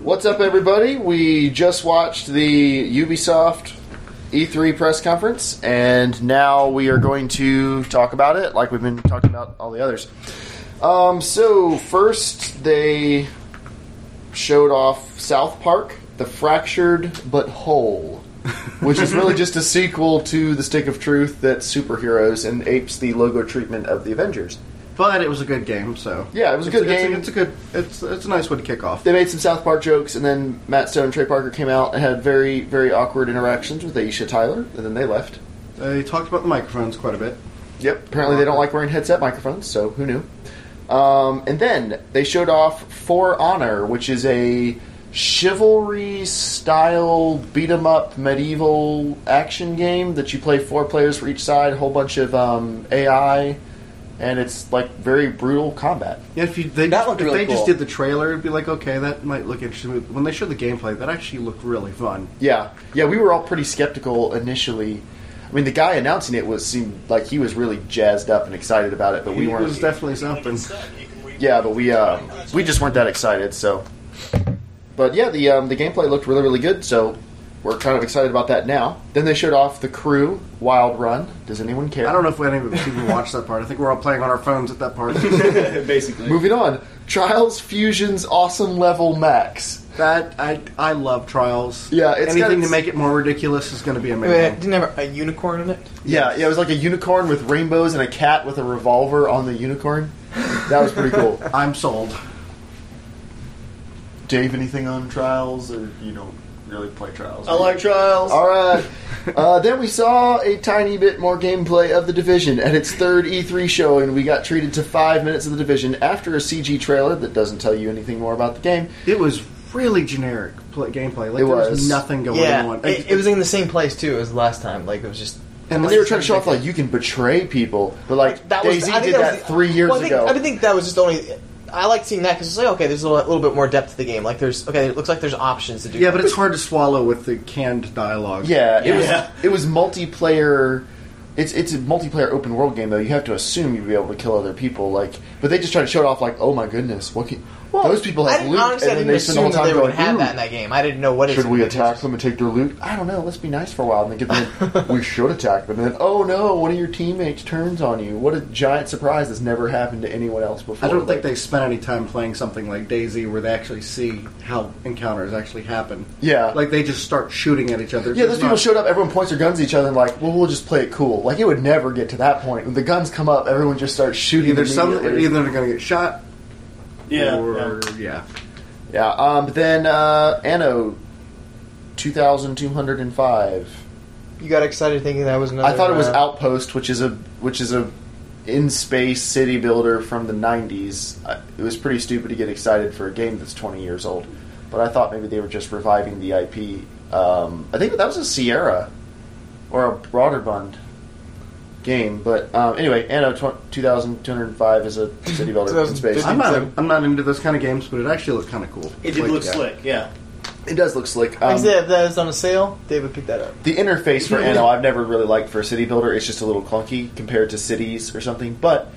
What's up, everybody? We just watched the Ubisoft E3 press conference, and now we are going to talk about it like we've been talking about all the others. So first they showed off South Park, The Fractured But Whole, which is really just a sequel to The Stick of Truth that's superheroes and apes the logo treatment of the Avengers. But it was a good game, so... Yeah, it was a good game. It's a nice way to kick off. They made some South Park jokes, and then Matt Stone and Trey Parker came out and had very, very awkward interactions with Aisha Tyler, and then they left. They talked about the microphones quite a bit. Yep, apparently they don't like wearing headset microphones, so who knew? And then they showed off For Honor, which is a chivalry-style beat-em-up medieval action game that you play 4 players for each side, a whole bunch of AI... And it's like very brutal combat. Yeah, if they just did the trailer, it'd be like, okay, that might look interesting. When they showed the gameplay, that actually looked really fun. Yeah, we were all pretty skeptical initially. I mean, the guy announcing it seemed like he was really jazzed up and excited about it, but we weren't. It was definitely something. Yeah, but we just weren't that excited. So, but yeah, the gameplay looked really, really good. So. We're kind of excited about that now. Then they showed off The Crew, Wild Run. Does anyone care? I don't know if any of us even watched that part. I think we're all playing on our phones at that part. Basically. Moving on. Trials Fusion's Awesome Level Max. That, I love Trials. Yeah, anything to make it more ridiculous is going to be amazing. Didn't have a unicorn in it? Yeah, it was like a unicorn with rainbows and a cat with a revolver on the unicorn. That was pretty cool. I'm sold. Dave, anything on Trials, or you don't really play Trials? I like Trials. All right. Then we saw a tiny bit more gameplay of The Division at its third E3 show, and we got treated to 5 minutes of The Division after a CG trailer that doesn't tell you anything more about the game. It was really generic gameplay. Like, there was nothing going on. It was in the same place, too, as last time. Like, it was just... And they were trying to show off, like, you can betray people. But, like, DayZ did that 3 years ago. I think that was just only... I like seeing that because it's like, okay, there's a little bit more depth to the game. Like, it looks like there's options to do. Yeah, but it's hard to swallow with the canned dialogue. Yeah, it was multiplayer. It's a multiplayer open world game, though. You have to assume you'd be able to kill other people. Like, but they just try to show it off like, oh my goodness, those people have loot, honestly, and then they spend all the time they going, would have that in that game. I didn't know what. Should we attack them and take their loot? I don't know. Let's be nice for a while and then get them in. We should attack them. And then, oh no, one of your teammates turns on you. What a giant surprise that's never happened to anyone else before. I don't think they spent any time playing something like DayZ where they actually see how encounters actually happen. Yeah. Like, they just start shooting at each other. Yeah, those people showed up, everyone points their guns at each other and like, well, we'll just play it cool. Like, it would never get to that point. When the guns come up, everyone just starts shooting. Either they're going to get shot, Yeah, but then Anno 2205. You got excited thinking that was another... I thought it was Outpost, which is a in-space city builder from the 90s. It was pretty stupid to get excited for a game that's 20 years old. But I thought maybe they were just reviving the IP. I think that was a Sierra or a Broderbund game. But anyway, Anno 2205 is a city builder in space. I'm not into those kind of games, but it actually looked kind of cool. It did look slick, yeah. It does look slick. If that is on a sale, David picked that up. The interface for Anno I've never really liked for a city builder. It's just a little clunky compared to Cities or something. But,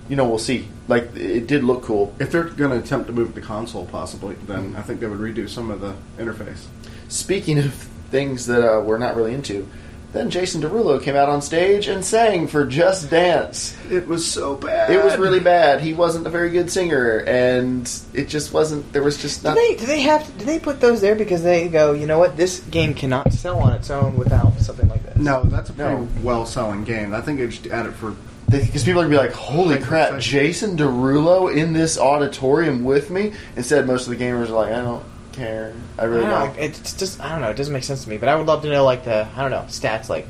we'll see. Like, it did look cool. If they're going to attempt to move the console, possibly, then I think they would redo some of the interface. Speaking of things that we're not really into, then Jason Derulo came out on stage and sang for Just Dance. It was so bad. It was really bad. He wasn't a very good singer, and it just wasn't... There was just not... Do they put those there because they go, you know what, this game cannot sell on its own without something like this? No, that's a pretty well-selling game. I think they just add it for... Because people are going to be like, holy crap, Jason Derulo in this auditorium with me? Instead, most of the gamers are like, I don't care. I really don't. It's just, I don't know, it doesn't make sense to me. But I would love to know, like, stats, like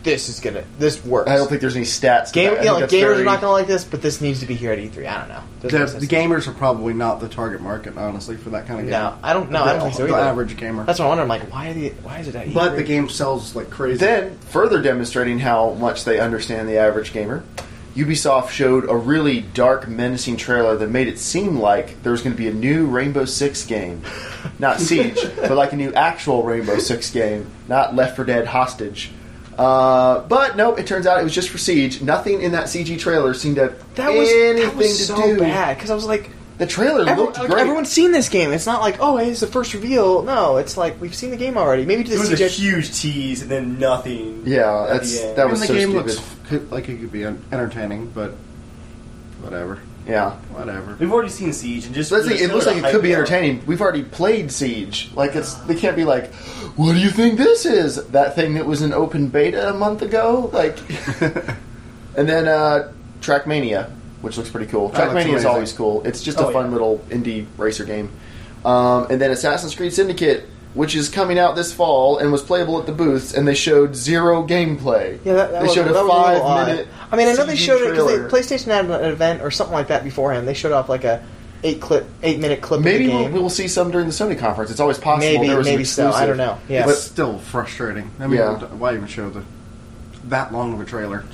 this works. I don't think there's any stats. Gamers are not going to like this, but this needs to be here at E3. I don't know. The gamers are probably not the target market, honestly, for that kind of game. No, I don't think so either. The average gamer. That's what I wonder. I'm like, why is it at E3? But the game sells like crazy. Then, further demonstrating how much they understand the average gamer, Ubisoft showed a really dark, menacing trailer that made it seem like there was going to be a new Rainbow Six game. Not Siege, but like a new actual Rainbow Six game, not Left 4 Dead Hostage. But nope, it turns out it was just for Siege. Nothing in that CG trailer seemed to have anything to do. That was so bad, because I was like, The trailer looked great. Everyone's seen this game. It's not like, oh, hey, it's the first reveal. No, it's like we've seen the game already. Maybe it was a huge tease and then nothing. Yeah, that was the so game stupid. looks like it could be entertaining, but whatever. Yeah, whatever. We've already seen Siege, and just it looks like it could be entertaining. We've already played Siege. Like they can't be like, what do you think this is? That thing that was in open beta a month ago, like. And then Trackmania, which looks pretty cool. Trackmania is always cool. It's just a fun little indie racer game. And then Assassin's Creed Syndicate, which is coming out this fall and was playable at the booths, and they showed zero gameplay. Yeah, they showed a 5-minute. I mean, I know they showed it trailer. because PlayStation had an event or something like that beforehand. They showed off like a 8-minute clip. Maybe of the game. we'll see some during the Sony conference. It's always possible. Maybe so. I don't know. Yeah, it's still frustrating. I mean, why even show that long of a trailer?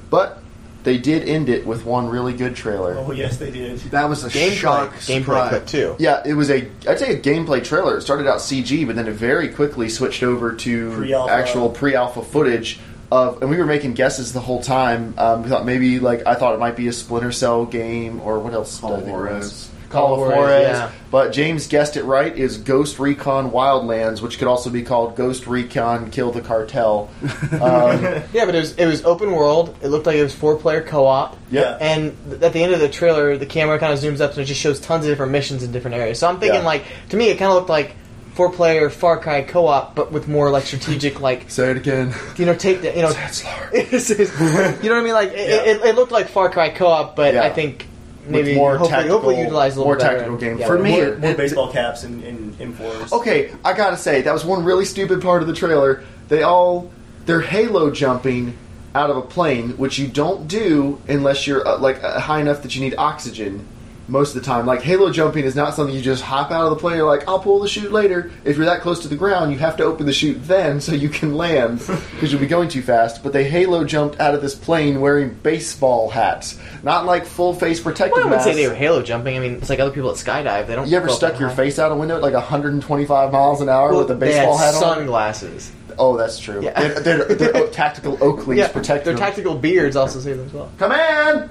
But they did end it with one really good trailer. Oh yes, they did. That was a shock gameplay clip too. Yeah, it was I'd say a gameplay trailer. It started out CG, but then it very quickly switched over to actual pre-alpha footage of, and we were making guesses the whole time. We thought maybe I thought it might be a Splinter Cell game or what else? Call of Juarez. Call of Juarez. But James guessed it right. Is Ghost Recon Wildlands, which could also be called Ghost Recon Kill the Cartel. Yeah, but it was open world. It looked like it was 4-player co-op. Yeah. And at the end of the trailer, the camera kind of zooms up and it just shows tons of different missions in different areas. So I'm thinking to me, it kind of looked like 4-player Far Cry co-op, but with more strategic Say it again. Take the Say it slower. You know what I mean? It looked like Far Cry co-op, but I think. Maybe more hopefully utilize a little more better. tactical game. Yeah, For me, more baseball caps and M4s. Okay, I gotta say that was one really stupid part of the trailer. They're halo jumping out of a plane, which you don't do unless you're high enough that you need oxygen. Most of the time, halo jumping is not something you just hop out of the plane. You're I'll pull the chute later. If you're that close to the ground, you have to open the chute then so you can land because you'll be going too fast. But they halo jumped out of this plane wearing baseball hats, not full face protective masks. I wouldn't say they were halo jumping. I mean, it's like other people that skydive. They don't. You ever stuck your face out a window at 125 miles an hour with a baseball hat on? Sunglasses. Oh, that's true. Yeah. They're tactical Oakleys protect their them. tactical beards also save them as well. Come in!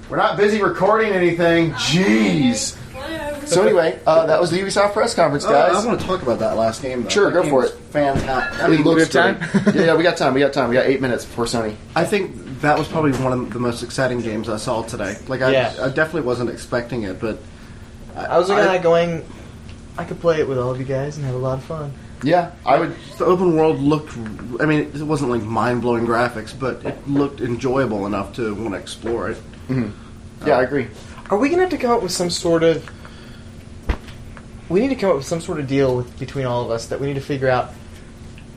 We're not busy recording anything. Jeez. So anyway, that was the Ubisoft press conference, guys. I want to talk about that last game, though. Sure, go for it. Fantastic. I mean, we have time? Yeah, we got time. We got 8 minutes before Sony. I think that was probably one of the most exciting games I saw today. I definitely wasn't expecting it, but I was looking at it going, I could play it with all of you guys and have a lot of fun. Yeah, I would. The open world looked. I mean, it wasn't mind-blowing graphics, but it looked enjoyable enough to want to explore it. Mm-hmm. Yeah, I agree. Are we going to have to come up with some sort of... We need to come up with some sort of deal between all of us that we need to figure out.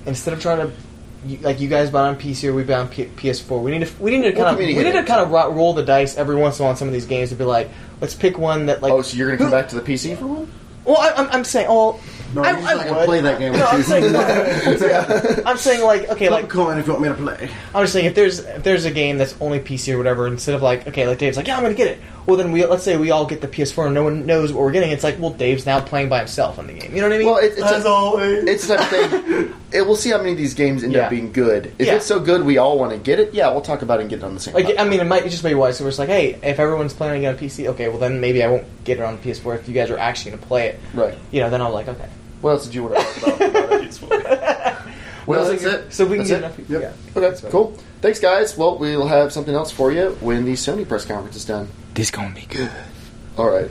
Instead of trying to... you guys bought on PC or we bought on PS4. We need to kind of roll the dice every once in a while on some of these games to be let's pick one that Oh, so you're going to come back to the PC for one? Well, I'm saying, no, I'm not going to play that game. No, I'm saying, I'm saying okay, flip a coin if you want me to play. I'm just saying if there's a game that's only PC or whatever, instead of Dave's yeah, I'm going to get it. Well, then let's say we all get the PS4 and no one knows what we're getting. It's Dave's now playing by himself on the game. You know what I mean? Well, it's the type of thing. We'll see how many of these games end up being good. If it's so good we all want to get it, we'll talk about it and get it on the same platform. I mean, it just may be wise. So we're just hey, if everyone's playing it on PC, okay, well then maybe I won't get it on PS4 if you guys are actually going to play it. Right. Then I'm okay. What else did you want to talk about? Well, that's it. So we can get enough. Yep. Yeah. Okay, cool. Thanks, guys. Well, we'll have something else for you when the Sony press conference is done. This gonna be good. All right.